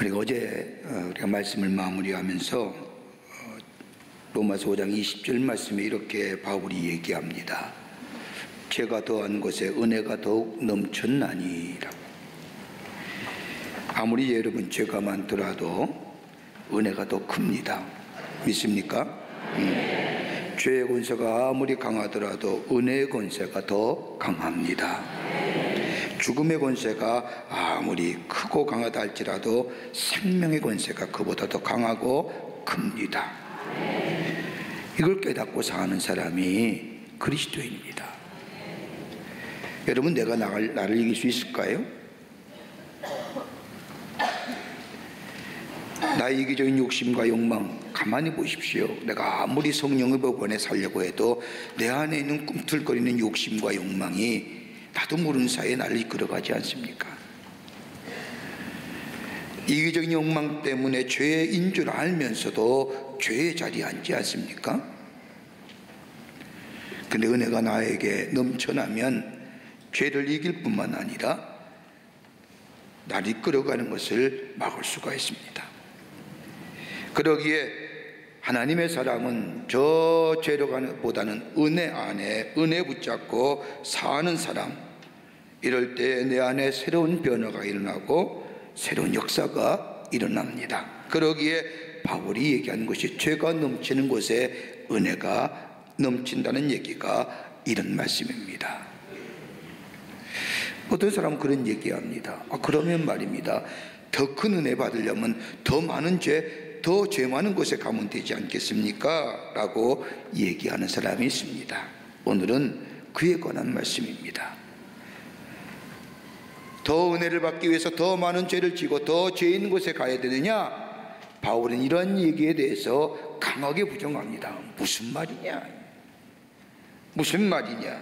그리고 어제 우리가 말씀을 마무리하면서 로마서 5장 20절 말씀에 이렇게 바울이 얘기합니다. 죄가 더한 곳에 은혜가 더욱 넘쳤나니라고. 아무리 여러분 죄가 많더라도 은혜가 더 큽니다. 믿습니까? 죄의 권세가 아무리 강하더라도 은혜의 권세가 더 강합니다. 죽음의 권세가 아무리 크고 강하다 할지라도 생명의 권세가 그보다 더 강하고 큽니다. 이걸 깨닫고 사는 사람이 그리스도인입니다. 여러분, 내가 나를 이길 수 있을까요? 나의 이기적인 욕심과 욕망 가만히 보십시오. 내가 아무리 성령의 법원에 살려고 해도 내 안에 있는 꿈틀거리는 욕심과 욕망이 나도 모르는 사이에 나를 이끌어가지 않습니까? 이기적인 욕망 때문에 죄인 줄 알면서도 죄의 자리에 앉지 않습니까? 근데 은혜가 나에게 넘쳐나면 죄를 이길 뿐만 아니라 나를 이끌어가는 것을 막을 수가 있습니다. 그러기에 하나님의 사랑은 저 죄로보다는 은혜 안에 은혜 붙잡고 사는 사람, 이럴 때 내 안에 새로운 변화가 일어나고 새로운 역사가 일어납니다. 그러기에 바울이 얘기하는 것이 죄가 넘치는 곳에 은혜가 넘친다는 얘기가 이런 말씀입니다. 어떤 사람은 그런 얘기합니다. 그러면 말입니다, 더 큰 은혜 받으려면 더 많은 더 죄 많은 곳에 가면 되지 않겠습니까? 라고 얘기하는 사람이 있습니다. 오늘은 그에 관한 말씀입니다. 더 은혜를 받기 위해서 더 많은 죄를 지고 더 죄 있는 곳에 가야 되느냐? 바울은 이런 얘기에 대해서 강하게 부정합니다. 무슨 말이냐? 무슨 말이냐?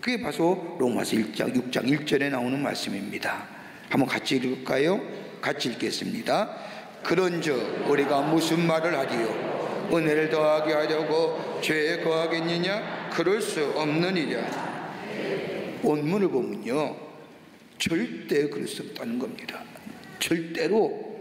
그게 바로 로마서 1장 6장 1절에 나오는 말씀입니다. 한번 같이 읽을까요? 같이 읽겠습니다. 그런즉 우리가 무슨 말을 하리요? 은혜를 더하게 하려고 죄에 거하겠느냐? 그럴 수 없느니라. 원문을 보면요, 절대 그럴 수 없다는 겁니다. 절대로.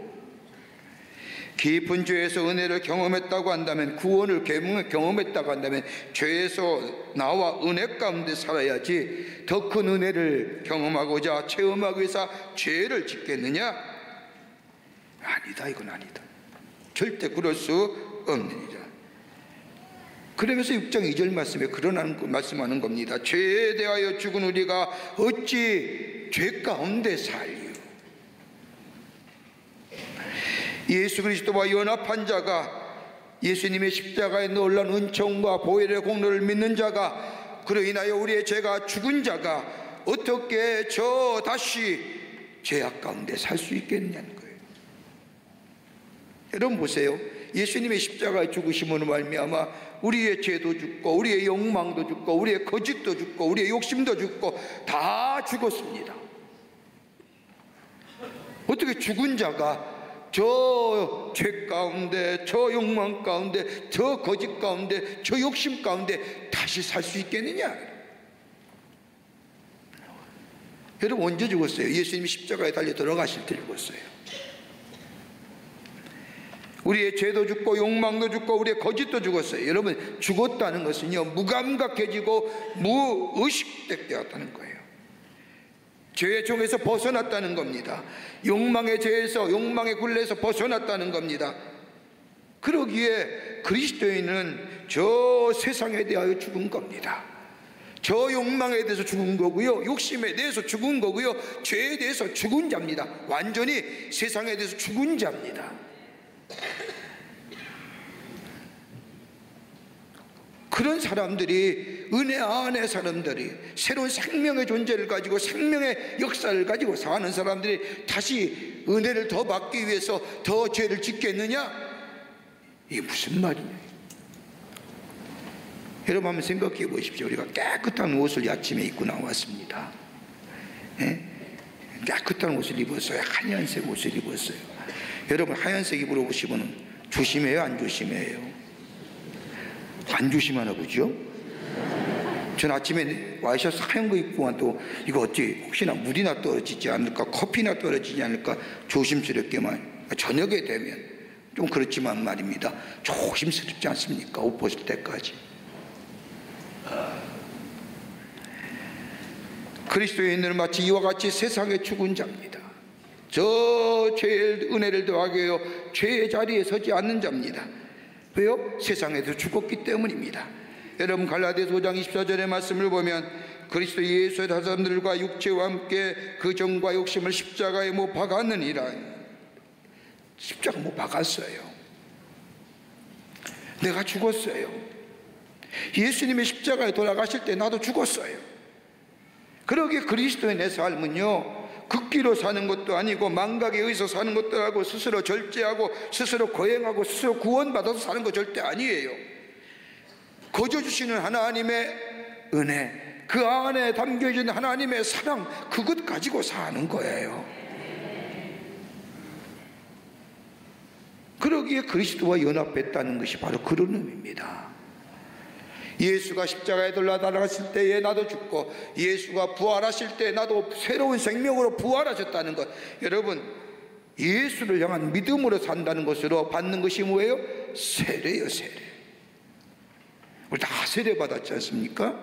깊은 죄에서 은혜를 경험했다고 한다면, 구원을 경험했다고 한다면 죄에서 나와 은혜 가운데 살아야지 더 큰 은혜를 경험하고자 체험하기 위해서 죄를 짓겠느냐? 아니다, 이건 아니다. 절대 그럴 수 없느니라. 그러면서 6장 2절 말씀에 말씀하는 겁니다. 죄에 대하여 죽은 우리가 어찌 죄 가운데 살리요? 예수 그리스도와 연합한 자가, 예수님의 십자가의 놀라운 은총과 보혈의 공로를 믿는 자가, 그로 인하여 우리의 죄가 죽은 자가 어떻게 다시 죄악 가운데 살 수 있겠냐는 거예요. 여러분 보세요. 예수님의 십자가의 죽으심으로 말미암아 우리의 죄도 죽고 우리의 욕망도 죽고 우리의 거짓도 죽고 우리의 욕심도 죽고 다 죽었습니다. 어떻게 죽은 자가 저 죄 가운데, 저 욕망 가운데, 저 거짓 가운데, 저 욕심 가운데 다시 살 수 있겠느냐? 여러분, 언제 죽었어요? 예수님이 십자가에 달려 들어가실 때 죽었어요. 우리의 죄도 죽고 욕망도 죽고 우리의 거짓도 죽었어요. 여러분, 죽었다는 것은요, 무감각해지고 무의식되었다는 거예요. 죄의 종에서 벗어났다는 겁니다. 욕망의 죄에서, 욕망의 굴레에서 벗어났다는 겁니다. 그러기에 그리스도인은 저 세상에 대하여 죽은 겁니다. 저 욕망에 대해서 죽은 거고요, 욕심에 대해서 죽은 거고요, 죄에 대해서 죽은 자입니다. 완전히 세상에 대해서 죽은 자입니다. 그런 사람들이, 은혜 안의 사람들이, 새로운 생명의 존재를 가지고 생명의 역사를 가지고 사는 사람들이 다시 은혜를 더 받기 위해서 더 죄를 짓겠느냐? 이게 무슨 말이냐? 여러분 한번 생각해 보십시오. 우리가 깨끗한 옷을 아침에 입고 나왔습니다. 깨끗한 옷을 입었어요. 하얀색 옷을 입었어요. 여러분, 하얀색 입으러 오시면 조심해요, 안 조심해요? 안 조심하나 보죠? 전 아침에 와이셔츠 하얀 거 입고 또 이거 어찌 혹시나 물이나 떨어지지 않을까, 커피나 떨어지지 않을까 조심스럽게만, 저녁에 되면 좀 그렇지만 말입니다, 조심스럽지 않습니까? 옷 벗을 때까지. 그리스도인들은 마치 이와 같이 세상에 죽은 자입니다. 저 죄의 은혜를 더하게 하여 죄의 자리에 서지 않는 자입니다. 왜요? 세상에서 죽었기 때문입니다. 여러분, 갈라디아서 5장 24절의 말씀을 보면 그리스도 예수의 사람들과 육체와 함께 그 정과 욕심을 십자가에 못 박았느니라. 십자가 못 박았어요. 내가 죽었어요. 예수님의 십자가에 돌아가실 때 나도 죽었어요. 그러기에 그리스도인의 삶은요, 극기로 사는 것도 아니고 망각에 의해서 사는 것도 아니고 스스로 절제하고 스스로 거행하고 스스로 구원받아서 사는 거 절대 아니에요. 거저 주시는 하나님의 은혜, 그 안에 담겨진 하나님의 사랑, 그것 가지고 사는 거예요. 그러기에 그리스도와 연합했다는 것이 바로 그런 의미입니다. 예수가 십자가에 돌아가실 때에 나도 죽고 예수가 부활하실 때 나도 새로운 생명으로 부활하셨다는 것, 여러분, 예수를 향한 믿음으로 산다는 것으로 받는 것이 뭐예요? 세례요, 세례. 우리 다 세례 받았지 않습니까?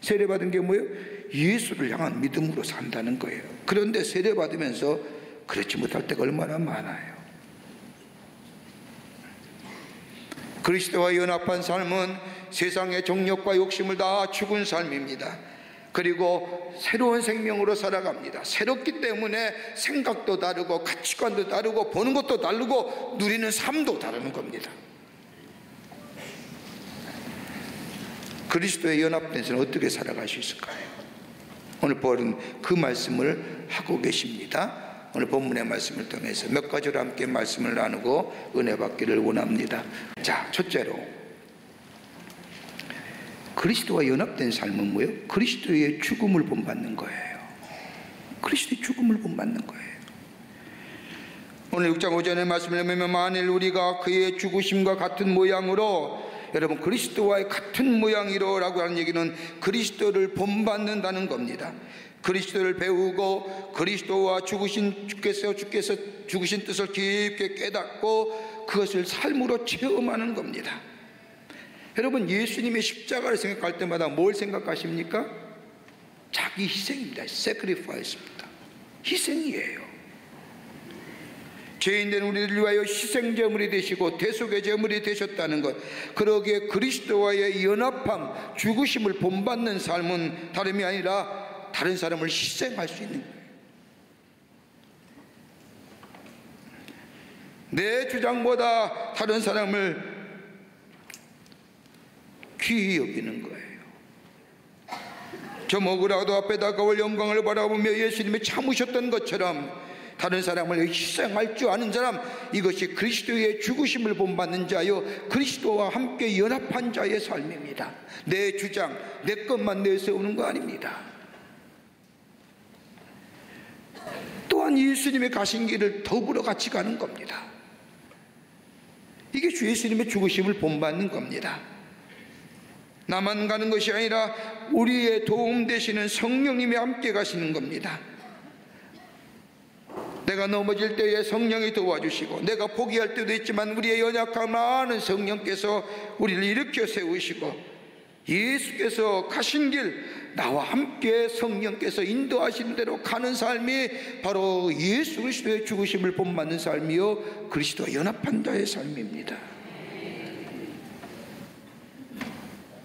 세례 받은 게 뭐예요? 예수를 향한 믿음으로 산다는 거예요. 그런데 세례 받으면서 그렇지 못할 때가 얼마나 많아요. 그리스도와 연합한 삶은 세상의 정욕과 욕심을 다 죽은 삶입니다. 그리고 새로운 생명으로 살아갑니다. 새롭기 때문에 생각도 다르고 가치관도 다르고 보는 것도 다르고 누리는 삶도 다르는 겁니다. 그리스도에 연합된 사람은 어떻게 살아갈 수 있을까요? 오늘 바울은 그 말씀을 하고 계십니다. 오늘 본문의 말씀을 통해서 몇 가지로 함께 말씀을 나누고 은혜 받기를 원합니다. 자, 첫째로 그리스도와 연합된 삶은 뭐예요? 그리스도의 죽음을 본받는 거예요. 그리스도의 죽음을 본받는 거예요. 오늘 6장 5절의 말씀을 보면 만일 우리가 그의 죽으심과 같은 모양으로, 여러분, 그리스도와의 같은 모양이로라고 하는 얘기는 그리스도를 본받는다는 겁니다. 그리스도를 배우고 그리스도와 주께서 죽으신 뜻을 깊게 깨닫고 그것을 삶으로 체험하는 겁니다. 여러분, 예수님의 십자가를 생각할 때마다 뭘 생각하십니까? 자기 희생입니다. sacrifice입니다. 희생이에요. 죄인된 우리를 위하여 희생제물이 되시고 대속의 제물이 되셨다는 것, 그러기에 그리스도와의 연합함, 죽으심을 본받는 삶은 다름이 아니라 다른 사람을 희생할 수 있는 거예요. 내 주장보다 다른 사람을 귀히 여기는 거예요. 저 먹으라도 앞에 다가올 영광을 바라보며 예수님이 참으셨던 것처럼 다른 사람을 희생할 줄 아는 사람, 이것이 그리스도의 죽으심을 본받는 자요, 그리스도와 함께 연합한 자의 삶입니다. 내 주장, 내 것만 내세우는 거 아닙니다. 또한 예수님의 가신 길을 더불어 같이 가는 겁니다. 이게 주 예수님의 죽으심을 본받는 겁니다. 나만 가는 것이 아니라 우리의 도움 되시는 성령님이 함께 가시는 겁니다. 내가 넘어질 때에 성령이 도와주시고, 내가 포기할 때도 있지만 우리의 연약함을 아는 성령께서 우리를 일으켜 세우시고, 예수께서 가신 길 나와 함께 성령께서 인도하신 대로 가는 삶이 바로 예수 그리스도의 죽으심을 본받는 삶이요, 그리스도와 연합한 자의 삶입니다.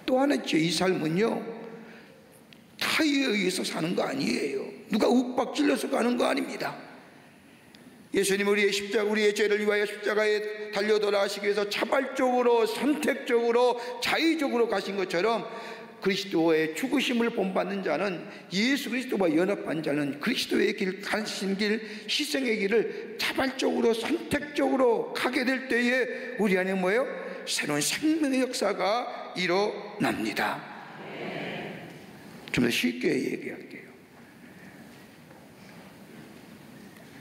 또 하나 있죠. 이 삶은요, 타의에 의해서 사는 거 아니에요. 누가 욱박 찔러서 가는 거 아닙니다. 예수님 우리의 죄를 위하여 십자가에 달려 돌아가시기 위해서 자발적으로, 선택적으로, 자의적으로 가신 것처럼 그리스도의 죽으심을 본받는 자는, 예수 그리스도와 연합한 자는 그리스도의 길, 가신 길, 희생의 길을 자발적으로, 선택적으로 가게 될 때에 우리 안에 뭐예요? 새로운 생명의 역사가 일어납니다. 좀 더 쉽게 얘기할게요.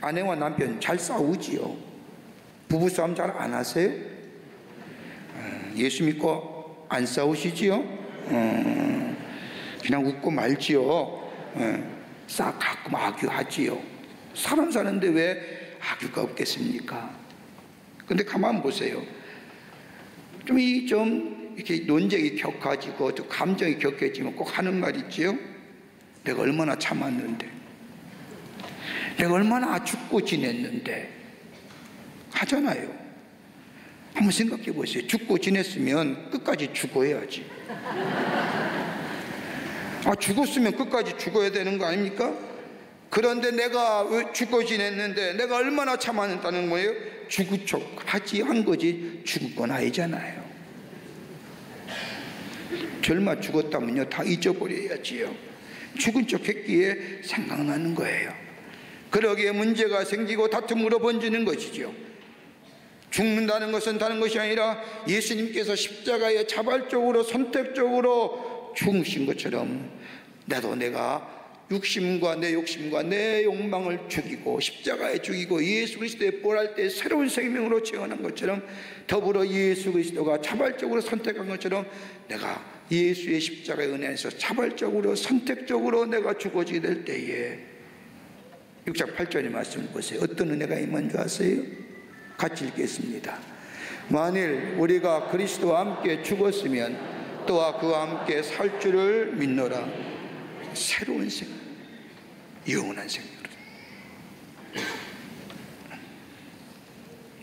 아내와 남편 잘 싸우지요? 부부싸움 잘 안 하세요? 예수 믿고 안 싸우시지요? 그냥 웃고 말지요. 싹 가끔 악유하지요. 사람 사는데 왜 악유가 없겠습니까? 근데 가만 보세요. 좀 이렇게 논쟁이 격해지고 또 감정이 격해지면 꼭 하는 말 있지요. 내가 얼마나 참았는데, 내가 얼마나 죽고 지냈는데 하잖아요. 한번 생각해 보세요. 죽고 지냈으면 끝까지 죽어야지. 죽었으면 끝까지 죽어야 되는 거 아닙니까? 그런데 내가 죽고 지냈는데 내가 얼마나 참았다는 거예요? 죽은 척 하지 한 거지 죽은 건 아니잖아요. 젊어 죽었다면요 다 잊어버려야지요. 죽은 척 했기에 생각나는 거예요. 그러기에 문제가 생기고 다툼으로 번지는 것이죠. 죽는다는 것은 다른 것이 아니라 예수님께서 십자가에 자발적으로 선택적으로 죽으신 것처럼 나도 내가 육심과 내 욕심과 내 욕망을 죽이고 십자가에 죽이고 예수 그리스도의 부활할 때 새로운 생명으로 채어난 것처럼 더불어 예수 그리스도가 자발적으로 선택한 것처럼 내가 예수의 십자가의 은혜 안에서 자발적으로 선택적으로 내가 죽어지게 될 때에 6장 8절의 말씀을 보세요. 어떤 은혜가 임한 줄 아세요? 같이 읽겠습니다. 만일 우리가 그리스도와 함께 죽었으면 또한 그와 함께 살 줄을 믿노라. 새로운 생명, 영원한 생명으로.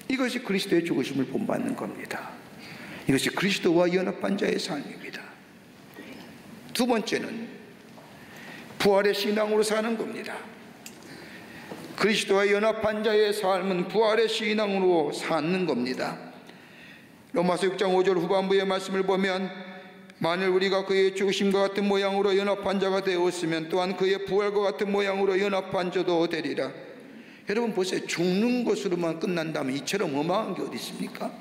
이것이 그리스도의 죽으심을 본받는 겁니다. 이것이 그리스도와 연합한 자의 삶입니다. 두 번째는 부활의 신앙으로 사는 겁니다. 그리스도와 연합한 자의 삶은 부활의 신앙으로 사는 겁니다. 로마서 6장 5절 후반부의 말씀을 보면 만일 우리가 그의 죽으심과 같은 모양으로 연합한 자가 되었으면 또한 그의 부활과 같은 모양으로 연합한 자도 되리라. 여러분 보세요. 죽는 것으로만 끝난다면 이처럼 어마어마한 게 어디 있습니까?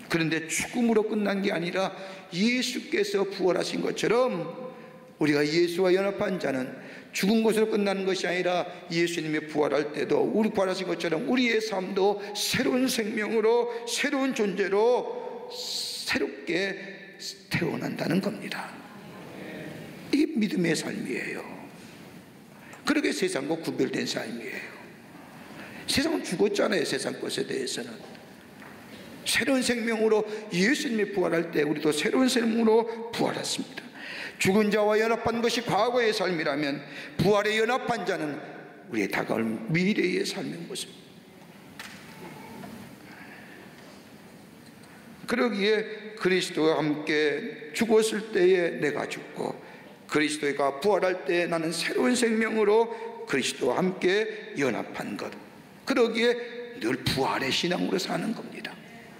그런데 죽음으로 끝난 게 아니라 예수께서 부활하신 것처럼 우리가 예수와 연합한 자는 죽은 것으로 끝나는 것이 아니라 예수님이 부활할 때도 우리 부활하신 것처럼 우리의 삶도 새로운 생명으로 새로운 존재로 새롭게 태어난다는 겁니다. 이게 믿음의 삶이에요. 그렇게 세상과 구별된 삶이에요. 세상은 죽었잖아요. 세상 것에 대해서는. 새로운 생명으로 예수님이 부활할 때 우리도 새로운 생명으로 부활했습니다. 죽은 자와 연합한 것이 과거의 삶이라면 부활에 연합한 자는 우리의 다가올 미래의 삶의 모습. 그러기에 그리스도와 함께 죽었을 때에 내가 죽고 그리스도가 부활할 때 나는 새로운 생명으로 그리스도와 함께 연합한 것. 그러기에 늘 부활의 신앙으로 사는 겁니다.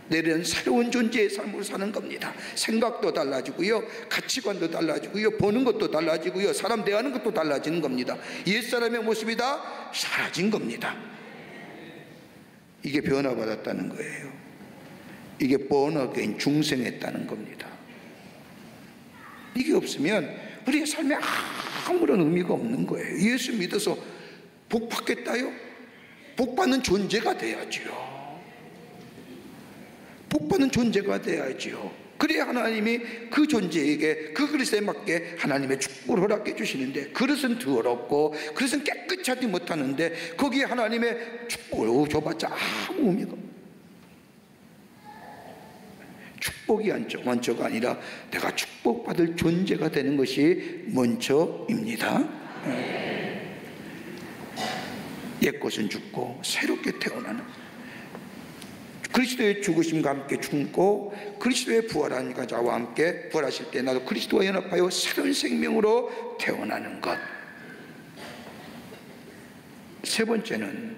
내일은 새로운 존재의 삶으로 사는 겁니다. 생각도 달라지고요, 가치관도 달라지고요, 보는 것도 달라지고요, 사람 대하는 것도 달라지는 겁니다. 옛사람의 모습이 다 사라진 겁니다. 이게 변화받았다는 거예요. 이게 born-again, 중생했다는 겁니다. 이게 없으면 우리의 삶에 아무런 의미가 없는 거예요. 예수 믿어서 복 받겠다요? 복 받는 존재가 돼야지요. 복받는 존재가 돼야지요. 그래야 하나님이 그 존재에게 그 그릇에 맞게 하나님의 축복을 허락해 주시는데, 그릇은 더럽고 그릇은 깨끗하지 못하는데 거기에 하나님의 축복을 줘봤자 아무 의미가 없어요. 축복이 먼저가 아니라 내가 축복받을 존재가 되는 것이 먼저입니다. 옛것은 죽고 새롭게 태어나는, 그리스도의 죽으심과 함께 죽고 그리스도의 부활한 자와 함께 부활하실 때 나도 그리스도와 연합하여 새로운 생명으로 태어나는 것. 세 번째는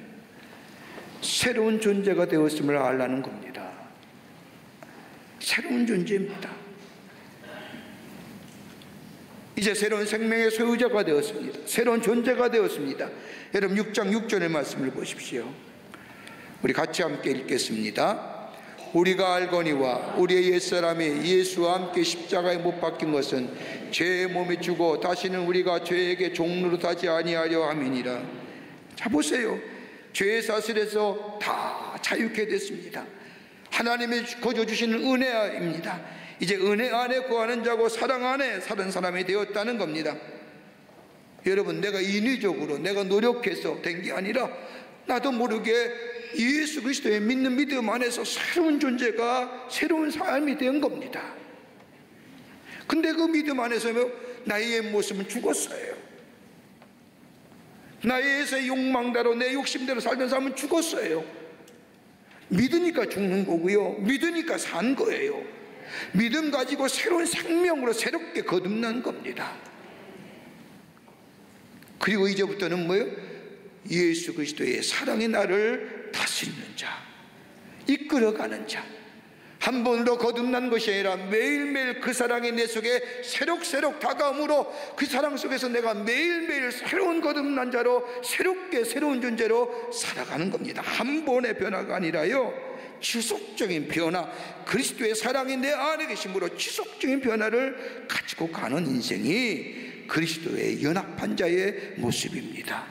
새로운 존재가 되었음을 알라는 겁니다. 새로운 존재입니다. 이제 새로운 생명의 소유자가 되었습니다. 새로운 존재가 되었습니다. 여러분 6장 6절의 말씀을 보십시오. 우리 같이 함께 읽겠습니다. 우리가 알거니와 우리의 옛사람이 예수와 함께 십자가에 못 박힌 것은 죄의 몸에 주고 다시는 우리가 죄에게 종노릇하지 아니하려 함이니라. 자 보세요. 죄의 사슬에서 다 자유케 됐습니다. 하나님이 거저 주시는 은혜입니다. 이제 은혜 안에 거하는 자고 사랑 안에 사는 사람이 되었다는 겁니다. 여러분, 내가 인위적으로 내가 노력해서 된 게 아니라 나도 모르게 예수 그리스도의 믿는 믿음 안에서 새로운 존재가, 새로운 삶이 된 겁니다. 근데 그 믿음 안에서 나의 옛 모습은 죽었어요. 나의 옛의 욕망대로, 내 욕심대로 살던 사람은 죽었어요. 믿으니까 죽는 거고요, 믿으니까 산 거예요. 믿음 가지고 새로운 생명으로 새롭게 거듭난 겁니다. 그리고 이제부터는 뭐예요? 예수 그리스도의 사랑이 나를 다스리는 자, 이끌어가는 자. 한 번으로 거듭난 것이 아니라 매일매일 그 사랑이 내 속에 새록새록 다가옴으로 그 사랑 속에서 내가 매일매일 새로운 거듭난 자로, 새롭게 새로운 존재로 살아가는 겁니다. 한 번의 변화가 아니라요, 지속적인 변화, 그리스도의 사랑이 내 안에 계심으로 지속적인 변화를 가지고 가는 인생이 그리스도의 연합한 자의 모습입니다.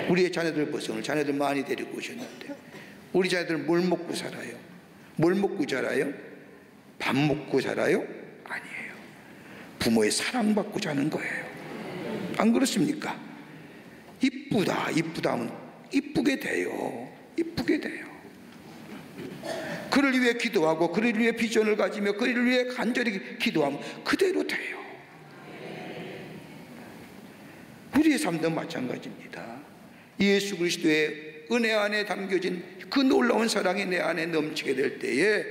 우리의 자녀들 보세요. 오늘 자녀들 많이 데리고 오셨는데 우리 자녀들 뭘 먹고 살아요? 뭘 먹고 자라요? 밥 먹고 자라요? 아니에요. 부모의 사랑받고 자는 거예요. 안 그렇습니까? 이쁘다, 이쁘다 하면 이쁘게 돼요. 이쁘게 돼요. 그를 위해 기도하고 그를 위해 비전을 가지며 그를 위해 간절히 기도하면 그대로 돼요. 우리의 삶도 마찬가지입니다. 예수 그리스도의 은혜 안에 담겨진 그 놀라운 사랑이 내 안에 넘치게 될 때에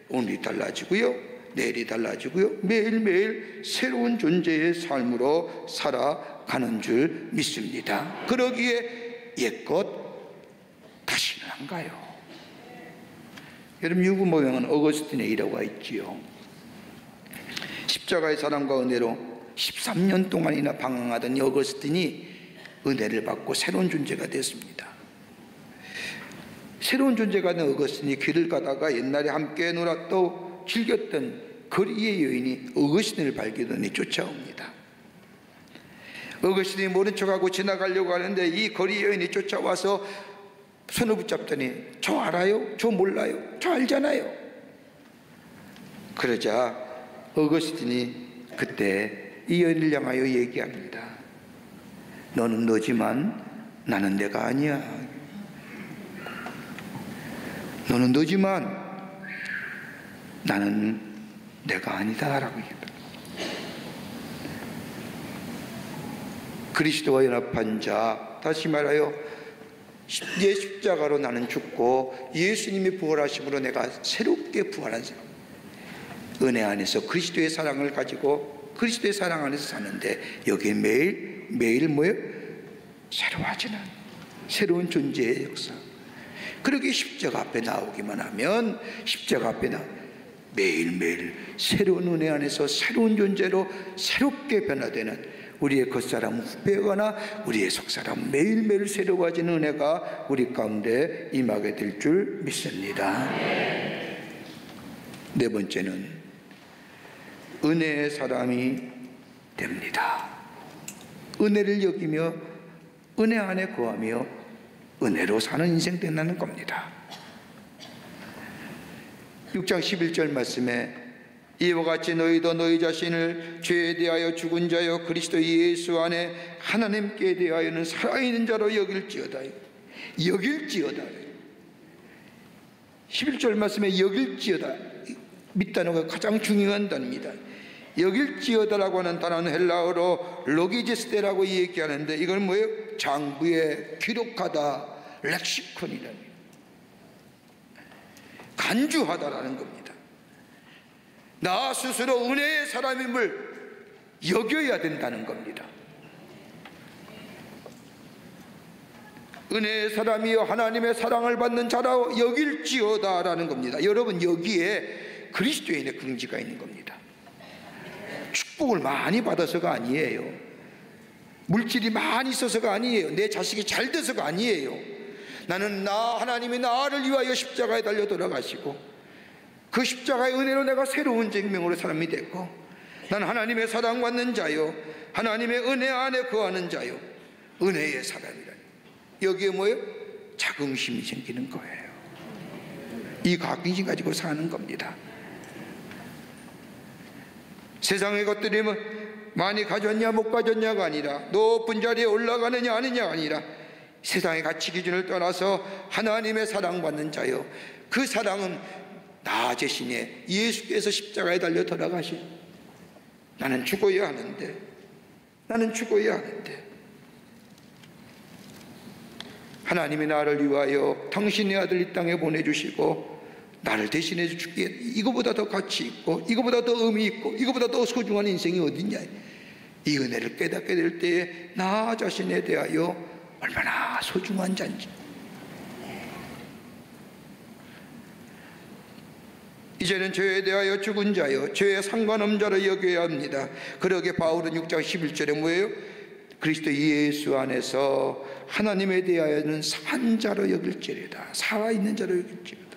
오늘이 달라지고요, 내일이 달라지고요, 매일매일 새로운 존재의 삶으로 살아가는 줄 믿습니다. 그러기에 옛것 다시는 안 가요. 여러분, 유구모형은 어거스틴의 일화가 있지요. 십자가의 사랑과 은혜로 13년 동안이나 방황하던 이 어거스틴이 은혜를 받고 새로운 존재가 됐습니다. 새로운 존재가 된 어거스틴이 길을 가다가 옛날에 함께 놀았던, 즐겼던 거리의 여인이 어거스틴을 발견하니 쫓아옵니다. 어거스틴이 모른 척하고 지나가려고 하는데 이 거리 여인이 쫓아와서 손을 붙잡더니 저 알아요? 저 몰라요? 저 알잖아요. 그러자 어거스틴이 그때 이 여인을 향하여 얘기합니다. 너는 너지만 나는 내가 아니야. 너는 너지만 나는 내가 아니다 라고 얘기합니다. 그리스도와 연합한 자, 다시 말하여 내 십자가로 나는 죽고 예수님이 부활하심으로 내가 새롭게 부활한 사람, 은혜 안에서 그리스도의 사랑을 가지고 그리스도의 사랑 안에서 사는데 여기에 매일 뭐예요? 새로워지는 새로운 존재의 역사. 그렇게 십자가 앞에 나오기만 하면 십자가 앞에 매일매일 새로운 은혜 안에서 새로운 존재로 새롭게 변화되는 우리의 겉사람 후패거나 우리의 속사람 매일매일 새로워지는 은혜가 우리 가운데 임하게 될 줄 믿습니다. 네 번째는 은혜의 사람이 됩니다. 은혜를 여기며 은혜 안에 거하며 은혜로 사는 인생 된다는 겁니다. 6장 11절 말씀에 이와 같이 너희도 너희 자신을 죄에 대하여 죽은 자여 그리스도 예수 안에 하나님께 대하여는 살아있는 자로 여길지어다. 여길지어다. 11절 말씀에 여길지어다, 밑단어가 가장 중요한 단어입니다. 여길지어다라고 하는 단어는 헬라어로 로기제스테라고 얘기하는데 이건 뭐예요? 장부에 기록하다, 렉시콘이라는, 간주하다라는 겁니다. 나 스스로 은혜의 사람임을 여겨야 된다는 겁니다. 은혜의 사람이여 하나님의 사랑을 받는 자라 여길지어다라는 겁니다. 여러분, 여기에 그리스도인의 긍지가 있는 겁니다. 축복을 많이 받아서가 아니에요. 물질이 많이 있어서가 아니에요. 내 자식이 잘 돼서가 아니에요. 나는 하나님이 나를 위하여 십자가에 달려 돌아가시고 그 십자가의 은혜로 내가 새로운 생명으로 사람이 됐고, 나는 하나님의 사랑받는 자요 하나님의 은혜 안에 거하는 자요 은혜의 사람이라니. 여기에 뭐예요? 자긍심이 생기는 거예요. 이 자긍심 가지고 사는 겁니다. 세상의 것들이 많이 가졌냐 못 가졌냐가 아니라 높은 자리에 올라가느냐 아니냐가 아니라 세상의 가치 기준을 떠나서 하나님의 사랑받는 자요, 그 사랑은 나 자신의 예수께서 십자가에 달려 돌아가신, 나는 죽어야 하는데, 나는 죽어야 하는데 하나님이 나를 위하여 당신의 아들 이 땅에 보내주시고 나를 대신해 주기에 이거보다 더 가치 있고 이거보다 더 의미 있고 이거보다 더 소중한 인생이 어딨냐. 이 은혜를 깨닫게 될 때에 나 자신에 대하여 얼마나 소중한 자인지, 이제는 죄에 대하여 죽은 자요 죄에 상관없는 자로 여겨야 합니다. 그러게 바울은 6장 11절에 뭐예요? 그리스도 예수 안에서 하나님에 대하여는 산 자로 여길지어다, 살아있는 자로 여길지어다.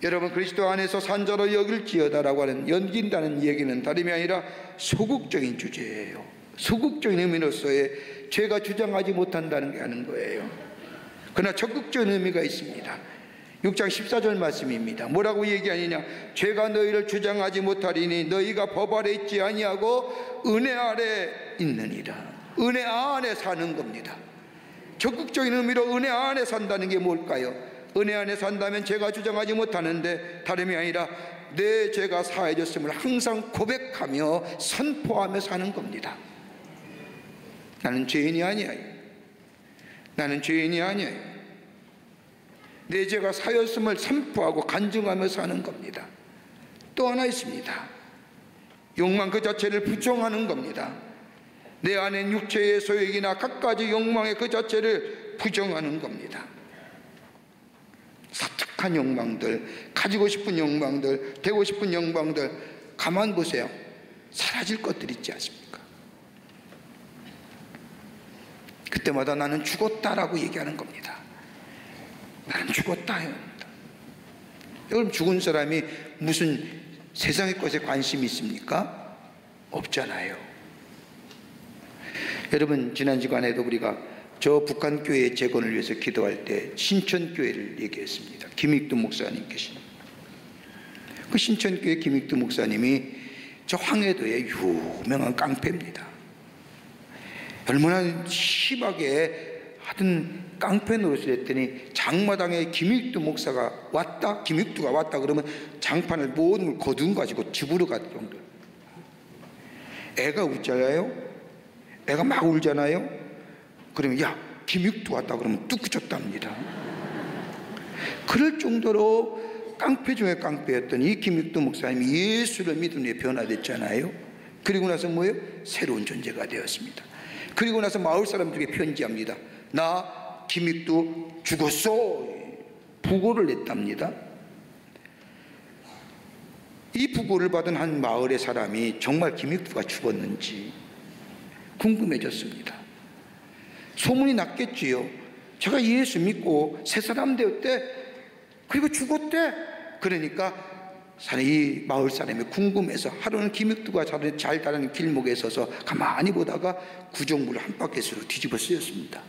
여러분, 그리스도 안에서 산 자로 여길지어다라고 하는, 연긴다는 얘기는 다름이 아니라 소극적인 주제예요. 소극적인 의미로서의 죄가 주장하지 못한다는 게 하는 거예요. 그러나 적극적인 의미가 있습니다. 6장 14절 말씀입니다. 뭐라고 얘기하느냐? 죄가 너희를 주장하지 못하리니 너희가 법 아래 있지 아니하고 은혜 아래 있느니라. 은혜 안에 사는 겁니다. 적극적인 의미로 은혜 안에 산다는 게 뭘까요? 은혜 안에 산다면 죄가 주장하지 못하는데 다름이 아니라 내 죄가 사해졌음을 항상 고백하며 선포하며 사는 겁니다. 나는 죄인이 아니야. 나는 죄인이 아니야. 내 죄가 사였음을 선포하고 간증하며 사는 겁니다. 또 하나 있습니다. 욕망 그 자체를 부정하는 겁니다. 내 안엔 육체의 소욕이나 갖가지 욕망의 그 자체를 부정하는 겁니다. 사특한 욕망들, 가지고 싶은 욕망들, 되고 싶은 욕망들, 가만 보세요. 사라질 것들 있지 않습니까? 그때마다 나는 죽었다라고 얘기하는 겁니다. 나는 죽었다. 여러분, 죽은 사람이 무슨 세상의 것에 관심이 있습니까? 없잖아요. 여러분, 지난 시간에도 우리가 저 북한교회 재건을 위해서 기도할 때 신천교회를 얘기했습니다. 김익두 목사님 계십니다. 그 신천교회 김익두 목사님이 저 황해도의 유명한 깡패입니다. 얼마나 심하게 하여튼 깡패 노릇을 했더니 장마당에 김익두 목사가 왔다, 김익두가 왔다 그러면 장판을 모든 걸 거둔 가지고 집으로 갈 정도. 애가 웃잖아요. 애가 막 울잖아요. 그러면 야, 김익두 왔다 그러면 뚝 그쳤답니다. 그럴 정도로 깡패 중에 깡패였던 이 김익두 목사님이 예수를 믿은 후에 변화됐잖아요. 그리고 나서 뭐예요? 새로운 존재가 되었습니다. 그리고 나서 마을 사람들에게 편지합니다. 나 김익두 죽었어. 부고를 냈답니다. 이 부고를 받은 한 마을의 사람이 정말 김익두가 죽었는지 궁금해졌습니다. 소문이 났겠지요. 제가 예수 믿고 새 사람 되었대. 그리고 죽었대. 그러니까 이 마을 사람이 궁금해서 하루는 김익두가 잘 가는 길목에 서서 가만히 보다가 구정물을 한 바퀴으로 뒤집어 쓰였습니다.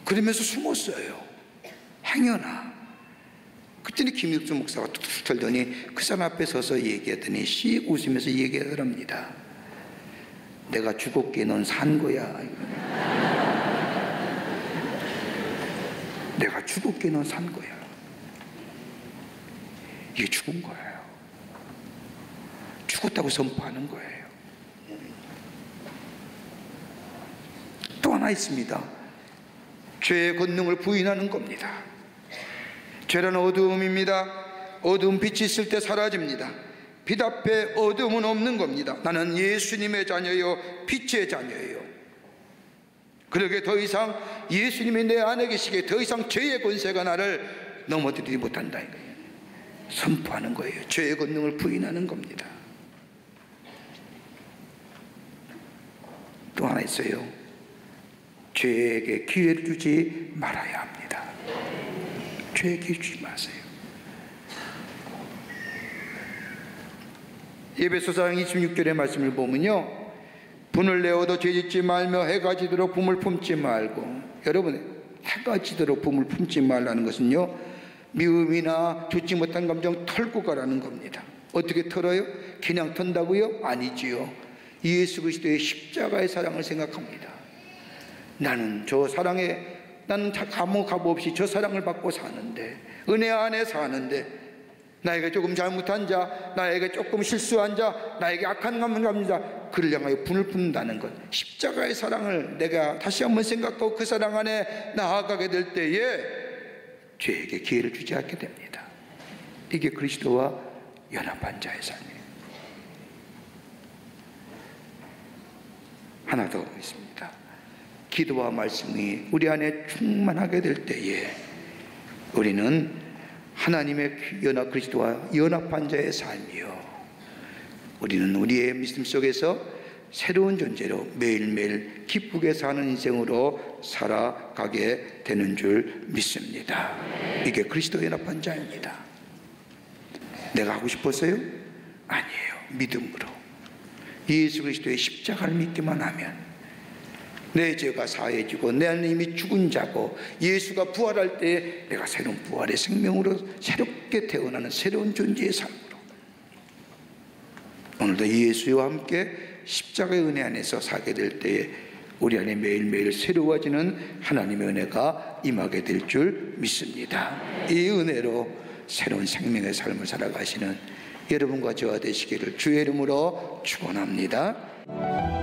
그러면서 숨었어요. 행여나. 그때는 김익두 목사가 툭툭 털더니 그 사람 앞에 서서 얘기하더니 씩 웃으면서 얘기하더랍니다. 내가 죽었기에 넌 산 거야. 내가 죽었기에 넌 산 거야. 이게 죽은 거예요. 죽었다고 선포하는 거예요. 또 하나 있습니다. 죄의 권능을 부인하는 겁니다. 죄는 어두움입니다. 어두운 빛이 있을 때 사라집니다. 빛 앞에 어두움은 없는 겁니다. 나는 예수님의 자녀요 빛의 자녀예요. 그러게 더 이상 예수님이 내 안에 계시기에 더 이상 죄의 권세가 나를 넘어뜨리지 못한다 이거예요. 선포하는 거예요. 죄의 권능을 부인하는 겁니다. 또 하나 있어요. 죄에게 기회를 주지 말아야 합니다. 죄에게 기회 주지 마세요. 에베소서 26절의 말씀을 보면요, 분을 내어도 죄짓지 말며 해가 지도록 품을 품지 말고. 여러분, 해가 지도록 품을 품지 말라는 것은요, 미움이나 좋지 못한 감정 털고 가라는 겁니다. 어떻게 털어요? 그냥 턴다고요? 아니지요. 예수 그리스도의 십자가의 사랑을 생각합니다. 나는 저 사랑에, 나는 감옥 없이 저 사랑을 받고 사는데, 은혜 안에 사는데, 나에게 조금 잘못한 자, 나에게 조금 실수한 자, 나에게 악한 감정을 자, 그를 향하여 분을 품는다는 것, 십자가의 사랑을 내가 다시 한번 생각하고 그 사랑 안에 나아가게 될 때에 죄에게 기회를 주지 않게 됩니다. 이게 그리스도와 연합한 자의 삶이에요. 하나 더 있습니다. 기도와 말씀이 우리 안에 충만하게 될 때에 우리는 하나님의 그리스도와 연합한 자의 삶이요, 우리는 우리의 믿음 속에서 새로운 존재로 매일매일 기쁘게 사는 인생으로 살아가게 되는 줄 믿습니다. 이게 그리스도와 연합한 자입니다. 내가 하고 싶었어요? 아니에요. 믿음으로 예수 그리스도의 십자가를 믿기만 하면 내 죄가 사해지고 내 안에 이미 죽은 자고, 예수가 부활할 때 내가 새로운 부활의 생명으로 새롭게 태어나는 새로운 존재의 삶으로 오늘도 예수와 함께 십자가의 은혜 안에서 살게 될 때에 우리 안에 매일매일 새로워지는 하나님의 은혜가 임하게 될 줄 믿습니다. 이 은혜로 새로운 생명의 삶을 살아가시는 여러분과 저와 되시기를 주의 이름으로 축원합니다.